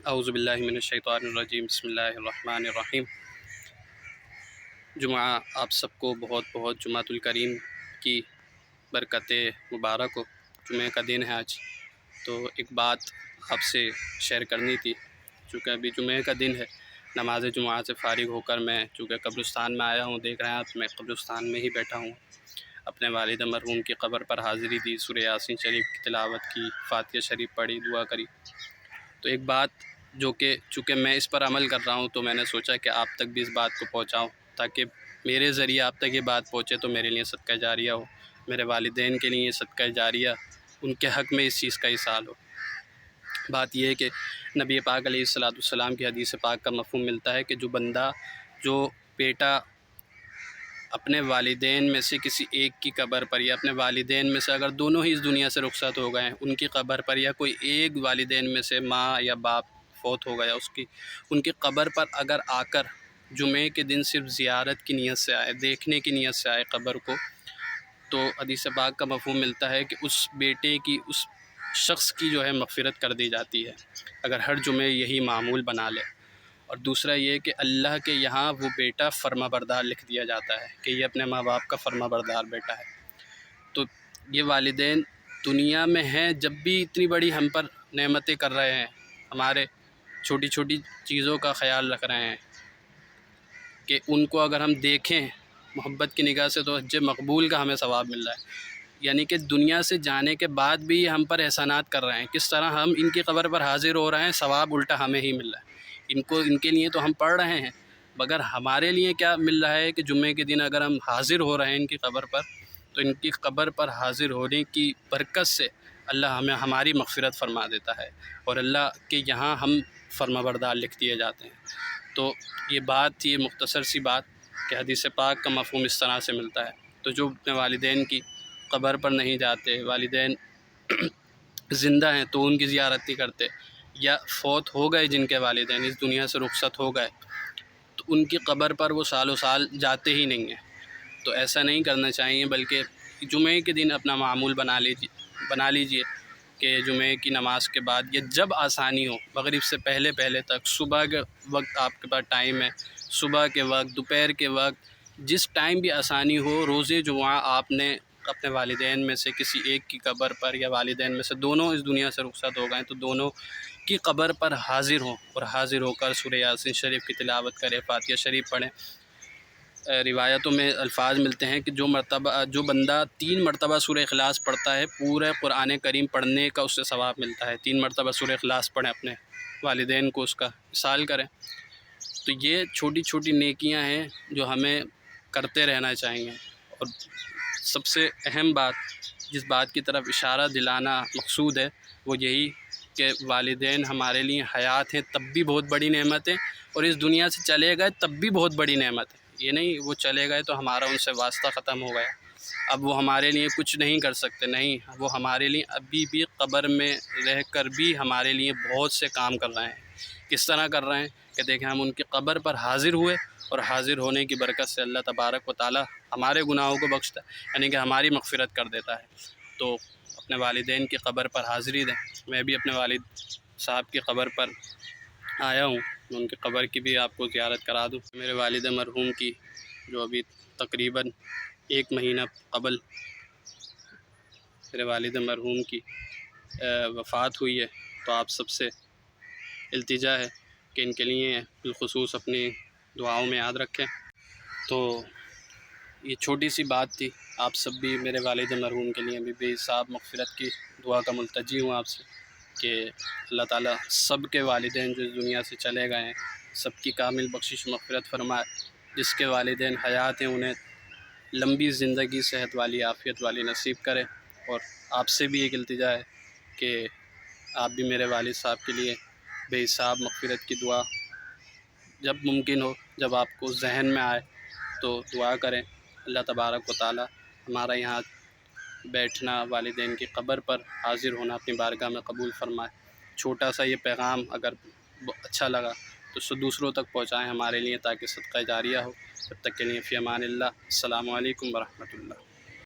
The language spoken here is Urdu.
اعوذ باللہ من الشیطان الرجیم، بسم اللہ الرحمن الرحیم۔ جمعہ آپ سب کو بہت بہت جمعۃ الکریم کی برکت مبارک ہو۔ جمعہ کا دن ہے آج، تو ایک بات آپ سے شیئر کرنی تھی۔ چونکہ ابھی جمعہ کا دن ہے، نماز جمعہ سے فارغ ہو کر میں چونکہ قبرستان میں آیا ہوں، دیکھ رہے ہیں آپ، میں قبرستان میں ہی بیٹھا ہوں۔ اپنے والد مرحوم کی قبر پر حاضری دی، سورہ یاسین شریف کی تلاوت کی، فاتحہ شریف پڑھی، دعا کری۔ تو ایک بات جو کہ چونکہ میں اس پر عمل کر رہا ہوں، تو میں نے سوچا کہ آپ تک بھی اس بات کو پہنچاؤں، تاکہ میرے ذریعے آپ تک یہ بات پہنچے تو میرے لیے صدقہ جاریہ ہو، میرے والدین کے لیے صدقہ جاریہ، ان کے حق میں اس چیز کا ایصال ہو۔ بات یہ ہے کہ نبی پاک علیہ السلام کی حدیث پاک کا مفہوم ملتا ہے کہ جو بیٹا اپنے والدین میں سے کسی ایک کی قبر پر، یا اپنے والدین میں سے اگر دونوں ہی اس دنیا سے رخصت ہو گئے ہیں، ان کی قبر پر، یا کوئی ایک والدین میں سے ماں یا باپ فوت ہو گیا، ان کی قبر پر اگر آ کر جمعے کے دن صرف زیارت کی نیت سے آئے، دیکھنے کی نیت سے آئے قبر کو، تو حدیث پاک کا مفہوم ملتا ہے کہ اس بیٹے کی، اس شخص کی جو ہے مغفرت کر دی جاتی ہے، اگر ہر جمعے یہی معمول بنا لے۔ اور دوسرا یہ کہ اللہ کے یہاں وہ بیٹا فرما بردار لکھ دیا جاتا ہے کہ یہ اپنے ماں باپ کا فرما بردار بیٹا ہے۔ تو یہ والدین دنیا میں ہیں، جب بھی اتنی بڑی ہم پر نعمتیں کر رہے ہیں، ہمارے چھوٹی چھوٹی چیزوں کا خیال رکھ رہے ہیں، کہ ان کو اگر ہم دیکھیں محبت کی نگاہ سے تو حج مقبول کا ہمیں ثواب مل رہا ہے۔ یعنی کہ دنیا سے جانے کے بعد بھی یہ ہم پر احسانات کر رہے ہیں، کس طرح ہم ان کی قبر پر حاضر ہو رہے ہیں، ثواب الٹا ہمیں ہی مل رہا ہے۔ ان کے لیے تو ہم پڑھ رہے ہیں، مگر ہمارے لیے کیا مل رہا ہے کہ جمعے کے دن اگر ہم حاضر ہو رہے ہیں ان کی قبر پر، تو ان کی قبر پر حاضر ہونے کی برکت سے اللہ ہمیں ہماری مغفرت فرما دیتا ہے، اور اللہ کے یہاں ہم فرما بردار لکھ دیے جاتے ہیں۔ تو یہ بات تھی، یہ مختصر سی بات، کہ حدیث پاک کا مفہوم اس طرح سے ملتا ہے۔ تو جو اپنے والدین کی قبر پر نہیں جاتے، والدین زندہ ہیں تو ان کی زیارت نہیں کرتے، یا فوت ہو گئے جن کے والدین اس دنیا سے رخصت ہو گئے، تو ان کی قبر پر وہ سالوں سال جاتے ہی نہیں ہیں۔ تو ایسا نہیں کرنا چاہیے، بلکہ جمعے کے دن اپنا معمول بنا لیجئے کہ جمعے کی نماز کے بعد، یا جب آسانی ہو، مغرب سے پہلے تک، صبح کے وقت آپ کے پاس ٹائم ہے، صبح کے وقت، دوپہر کے وقت، جس ٹائم بھی آسانی ہو، روز جمعہ آپ نے اپنے والدین میں سے کسی ایک کی قبر پر، یا والدین میں سے دونوں اس دنیا سے رخصت ہو گئے تو دونوں کی قبر پر حاضر ہوں، اور حاضر ہو کر سورہ یاسین شریف کی تلاوت کریں، فاتحہ شریف پڑھیں۔ روایتوں میں الفاظ ملتے ہیں کہ جو بندہ 3 مرتبہ سورہ اخلاص پڑھتا ہے، پورے قرآن کریم پڑھنے کا اس سے ثواب ملتا ہے۔ 3 مرتبہ سورہ اخلاص پڑھیں، اپنے والدین کو اس کا اصال کریں۔ تو یہ چھوٹی چھوٹی نیکیاں ہیں جو ہمیں کرتے رہنا چاہیے۔ اور سب سے اہم بات، جس بات کی طرف اشارہ دلانا مقصود ہے، وہ یہی کہ والدین ہمارے لیے حیات ہیں تب بھی بہت بڑی نعمت ہے، اور اس دنیا سے چلے گئے تب بھی بہت بڑی نعمت ہے۔ یہ نہیں وہ چلے گئے تو ہمارا ان سے واسطہ ختم ہو گیا، اب وہ ہمارے لیے کچھ نہیں کر سکتے، نہیں، وہ ہمارے لیے ابھی بھی قبر میں رہ کر بھی ہمارے لیے بہت سے کام کر رہے ہیں۔ کس طرح کر رہے ہیں کہ دیکھیں، ہم ان کی قبر پر حاضر ہوئے، اور حاضر ہونے کی برکت سے اللہ تبارک و تعالی ہمارے گناہوں کو بخشتا ہے، یعنی کہ ہماری مغفرت کر دیتا ہے۔ تو اپنے والدین کی قبر پر حاضری دیں۔ میں بھی اپنے والد صاحب کی قبر پر آیا ہوں، میں ان کی قبر کی بھی آپ کو زیارت کرا دوں۔ میرے والد مرحوم کی جو ابھی تقریباً 1 مہینہ قبل میرے والد مرحوم کی وفات ہوئی ہے، تو آپ سب سے التجا ہے کہ ان کے لیے بالخصوص اپنی دعاؤں میں یاد رکھیں۔ تو یہ چھوٹی سی بات تھی، آپ سب بھی میرے والد مرحوم کے لیے بھی بے حساب مغفرت کی دعا کا ملتجی ہوں آپ سے، کہ اللہ تعالیٰ سب کے والدین جو اس دنیا سے چلے گئے ہیں، سب کی کامل بخشش مغفرت فرمائے۔ جس کے والدین حیات ہیں انہیں لمبی زندگی، صحت والی، عافیت والی نصیب کرے۔ اور آپ سے بھی ایک التجا ہے کہ آپ بھی میرے والد صاحب کے لیے بے حساب مغفرت کی دعا جب ممکن ہو، جب آپ کو ذہن میں آئے تو دعا کریں۔ اللہ تبارک و تعالی ہمارا یہاں بیٹھنا، والدین کی قبر پر حاضر ہونا اپنی بارگاہ میں قبول فرمائے۔ چھوٹا سا یہ پیغام اگر اچھا لگا تو دوسروں تک پہنچائیں ہمارے لیے، تاکہ صدقہ جاریہ ہو۔ تب تک کے لیے فی امان اللہ، السلام علیکم ورحمۃ اللہ۔